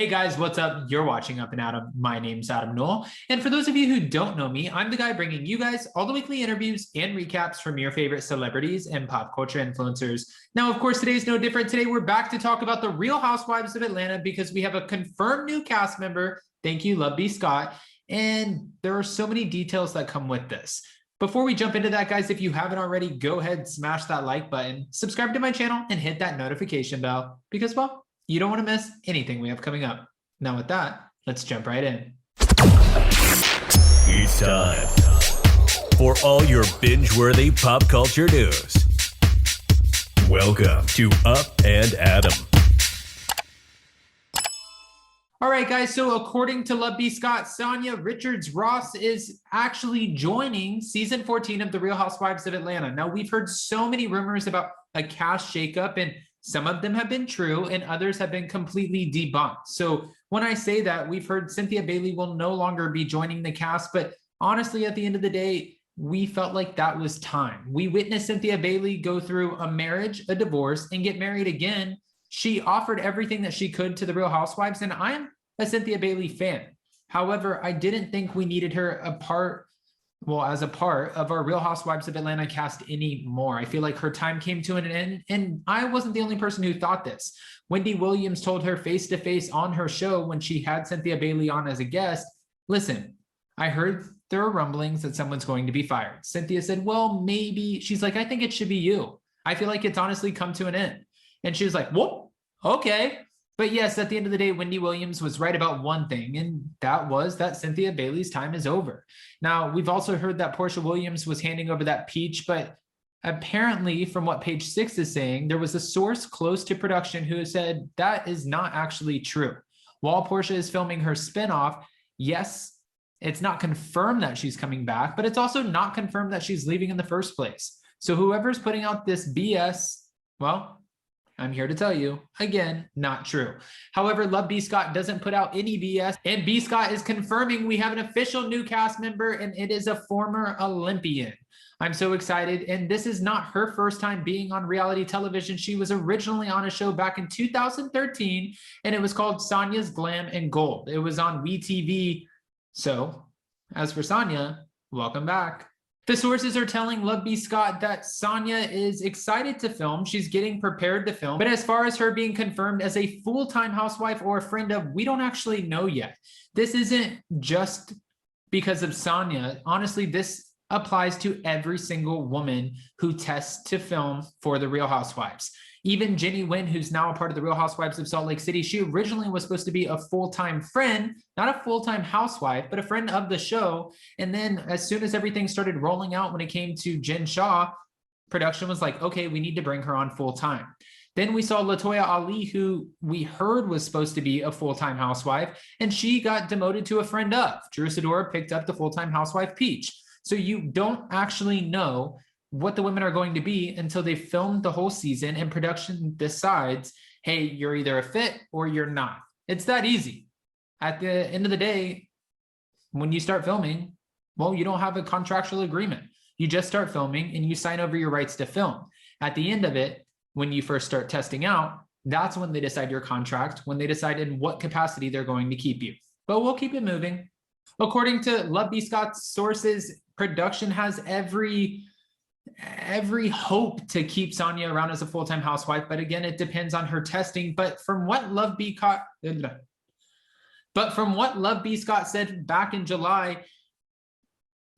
Hey guys, what's up? You're watching Up and Adam. My name's Adam Noel. And for those of you who don't know me, I'm the guy bringing you guys all the weekly interviews and recaps from your favorite celebrities and pop culture influencers. Now, of course, today's no different. Today, we're back to talk about the Real Housewives of Atlanta because we have a confirmed new cast member. Thank you, Love B. Scott. And there are so many details that come with this. Before we jump into that, guys, if you haven't already, go ahead, smash that like button, subscribe to my channel, and hit that notification bell because, well, you don't want to miss anything we have coming up. Now with that, let's jump right in. It's time for all your binge-worthy pop culture news. Welcome to Up and Adam. All right, guys, so according to Love B. Scott, Sanya Richards-Ross is actually joining season 14 of The Real Housewives of Atlanta. Now, we've heard so many rumors about a cast shakeup, and some of them have been true and others have been completely debunked. So when I say that, we've heard Cynthia Bailey will no longer be joining the cast, but honestly, at the end of the day, we felt like that was time. We witnessed Cynthia Bailey go through a marriage, a divorce, and get married again. She offered everything that she could to the Real Housewives, and I'm a Cynthia Bailey fan. However, I didn't think we needed her as a part of our Real Housewives of Atlanta cast anymore. I feel like her time came to an end, and I wasn't the only person who thought this. Wendy Williams told her face-to-face on her show when she had Cynthia Bailey on as a guest, listen, I heard there are rumblings that someone's going to be fired. Cynthia said, well, maybe. She's like, I think it should be you. I feel like it's honestly come to an end. And she was like, whoa, okay. But yes, at the end of the day, Wendy Williams was right about one thing, and that was that Cynthia Bailey's time is over. Now, we've also heard that Porsha Williams was handing over that peach, but apparently, from what Page 6 is saying, there was a source close to production who said that is not actually true. While Porsha is filming her spinoff, yes, it's not confirmed that she's coming back, but it's also not confirmed that she's leaving in the first place. So whoever's putting out this BS, well, I'm here to tell you, again, not true. However, Love B. Scott doesn't put out any BS, and B. Scott is confirming we have an official new cast member, and it is a former Olympian. I'm so excited, and this is not her first time being on reality television. She was originally on a show back in 2013, and it was called Sanya's Glam and Gold. It was on WeTV. So, as for Sanya, welcome back. The sources are telling Love B. Scott that Sanya is excited to film. She's getting prepared to film. But as far as her being confirmed as a full-time housewife or a friend of, we don't actually know yet. This isn't just because of Sanya. Honestly, this applies to every single woman who tests to film for The Real Housewives. Even Jenny Nguyen, who's now a part of The Real Housewives of Salt Lake City, she originally was supposed to be a full-time friend, not a full-time housewife, but a friend of the show. And then as soon as everything started rolling out when it came to Jen Shah, production was like, okay, we need to bring her on full-time. Then we saw Latoya Ali, who we heard was supposed to be a full-time housewife, and she got demoted to a friend of. Drew Sidora picked up the full-time housewife Peach. So you don't actually know what the women are going to be until they filmed the whole season and production decides, hey, you're either a fit or you're not. It's that easy. At the end of the day, when you start filming, well, you don't have a contractual agreement. You just start filming and you sign over your rights to film. At the end of it, when you first start testing out, that's when they decide your contract, when they decide in what capacity they're going to keep you. But we'll keep it moving. According to Love B. Scott's sources, production has every hope to keep Sanya around as a full-time housewife, but again, it depends on her testing. But from what Love B. Scott said back in July,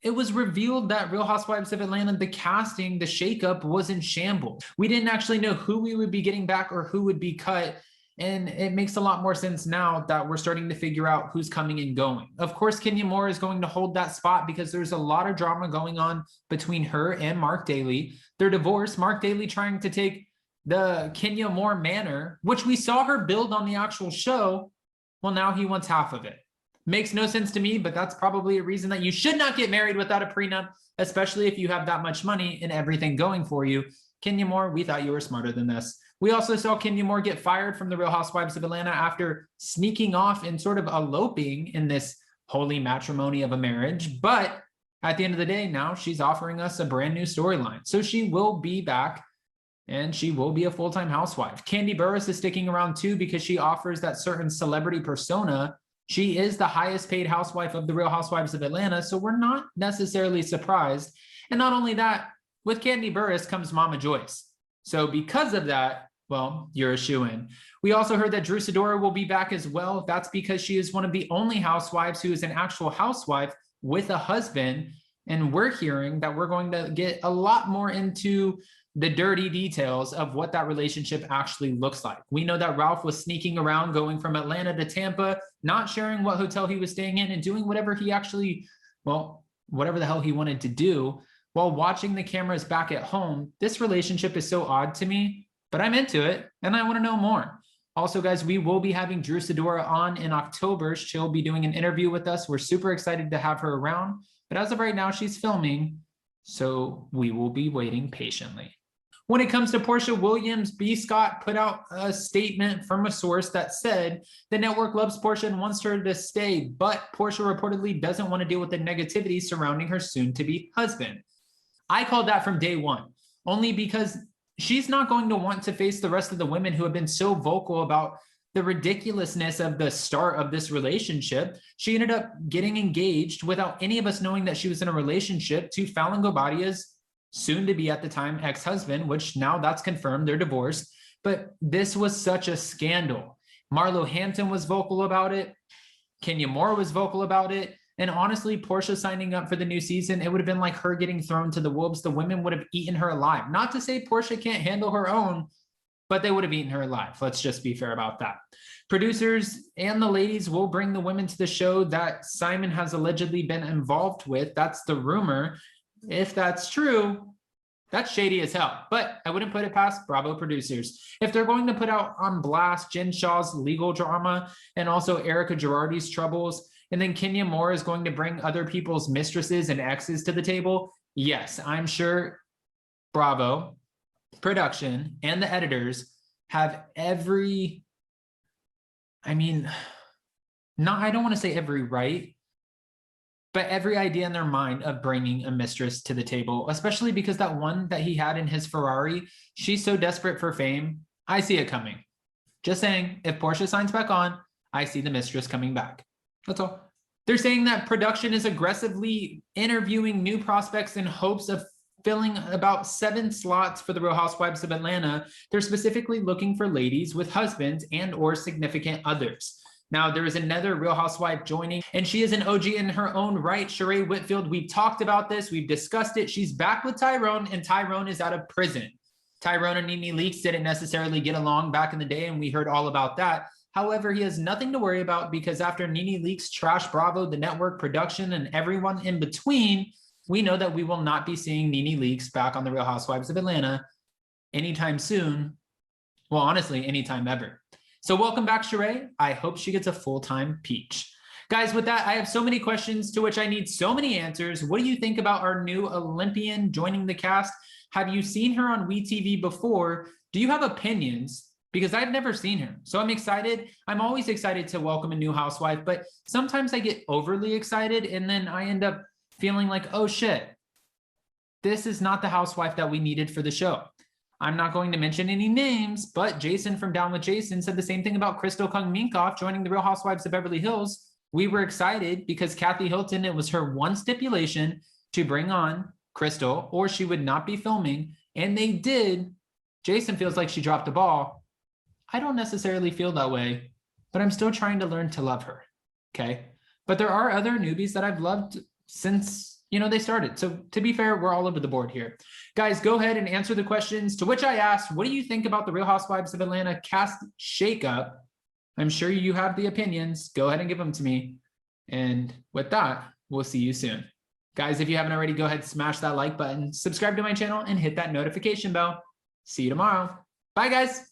it was revealed that Real Housewives of Atlanta, the casting, the shakeup was in shambles. We didn't actually know who we would be getting back or who would be cut. And it makes a lot more sense now that we're starting to figure out who's coming and going. Of course, Kenya Moore is going to hold that spot because there's a lot of drama going on between her and Mark Daly. Their divorce, Mark Daly trying to take the Kenya Moore manor, which we saw her build on the actual show. Well, now he wants half of it. Makes no sense to me, but that's probably a reason that you should not get married without a prenup, especially if you have that much money and everything going for you. Kenya Moore, we thought you were smarter than this. We also saw Kenya Moore get fired from the Real Housewives of Atlanta after sneaking off and sort of eloping in this holy matrimony of a marriage. But at the end of the day, now she's offering us a brand new storyline. So she will be back and she will be a full-time housewife. Kandi Burruss is sticking around too because she offers that certain celebrity persona. She is the highest paid housewife of the Real Housewives of Atlanta, so we're not necessarily surprised. And not only that, with Kandi Burruss comes Mama Joyce. So because of that, well, you're a shoo-in. We also heard that Drew Sidora will be back as well. That's because she is one of the only housewives who is an actual housewife with a husband. And we're hearing that we're going to get a lot more into the dirty details of what that relationship actually looks like. We know that Ralph was sneaking around, going from Atlanta to Tampa, not sharing what hotel he was staying in and doing whatever he actually, well, whatever the hell he wanted to do while watching the cameras back at home. This relationship is so odd to me, but I'm into it and I want to know more. Also, guys, we will be having Drew Sidora on in October. She'll be doing an interview with us. We're super excited to have her around, but as of right now, she's filming, so we will be waiting patiently. When it comes to Porsha Williams, B. Scott put out a statement from a source that said the network loves Porsha and wants her to stay, but Porsha reportedly doesn't want to deal with the negativity surrounding her soon-to-be husband. I called that from day one, only because she's not going to want to face the rest of the women who have been so vocal about the ridiculousness of the start of this relationship. She ended up getting engaged without any of us knowing that she was in a relationship to Fallon Gobadia's soon to be at the time ex-husband, which now that's confirmed, they're divorced. But this was such a scandal. Marlo Hampton was vocal about it. Kenya Moore was vocal about it. And honestly, Porsha signing up for the new season, it would have been like her getting thrown to the wolves. The women would have eaten her alive. Not to say Porsha can't handle her own, but they would have eaten her alive. Let's just be fair about that. Producers and the ladies will bring the women to the show that Simon has allegedly been involved with. That's the rumor. If that's true, that's shady as hell, but I wouldn't put it past Bravo producers. If they're going to put out on blast Jen Shah's legal drama and also Erica Girardi's troubles, and then Kenya Moore is going to bring other people's mistresses and exes to the table, yes, I'm sure Bravo production and the editors have every, I don't want to say every right, but every idea in their mind of bringing a mistress to the table, especially because that one that he had in his Ferrari, she's so desperate for fame. I see it coming. Just saying, if Porsha signs back on, I see the mistress coming back. That's all. They're saying that production is aggressively interviewing new prospects in hopes of filling about 7 slots for the Real Housewives of Atlanta. They're specifically looking for ladies with husbands and or significant others. Now, there is another Real Housewife joining, and she is an OG in her own right, Sheree Whitfield. We've talked about this. We've discussed it. She's back with Tyrone, and Tyrone is out of prison. Tyrone and Nene Leakes didn't necessarily get along back in the day, and we heard all about that. However, he has nothing to worry about because after Nene Leakes trashed Bravo, the network, production, and everyone in between, we know that we will not be seeing Nene Leakes back on the Real Housewives of Atlanta anytime soon. Well, honestly, anytime ever. So welcome back, Sheree. I hope she gets a full-time peach. Guys, with that, I have so many questions to which I need so many answers. What do you think about our new Olympian joining the cast? Have you seen her on WeTV before? Do you have opinions? Because I've never seen her. So I'm excited. I'm always excited to welcome a new housewife, but sometimes I get overly excited and then I end up feeling like, oh shit, this is not the housewife that we needed for the show. I'm not going to mention any names, but Jason from Down with Jason said the same thing about Crystal Kung Minkoff joining the Real Housewives of Beverly Hills. We were excited because Kathy Hilton, it was her one stipulation to bring on Crystal or she would not be filming, and they did. Jason feels like she dropped the ball. I don't necessarily feel that way, but I'm still trying to learn to love her, okay? But there are other newbies that I've loved since they started. So to be fair, we're all over the board here. Guys, go ahead and answer the questions to which I asked. What do you think about the Real Housewives of Atlanta cast shakeup? I'm sure you have the opinions. Go ahead and give them to me. And with that, we'll see you soon. Guys, if you haven't already, go ahead and smash that like button, subscribe to my channel, and hit that notification bell. See you tomorrow. Bye, guys.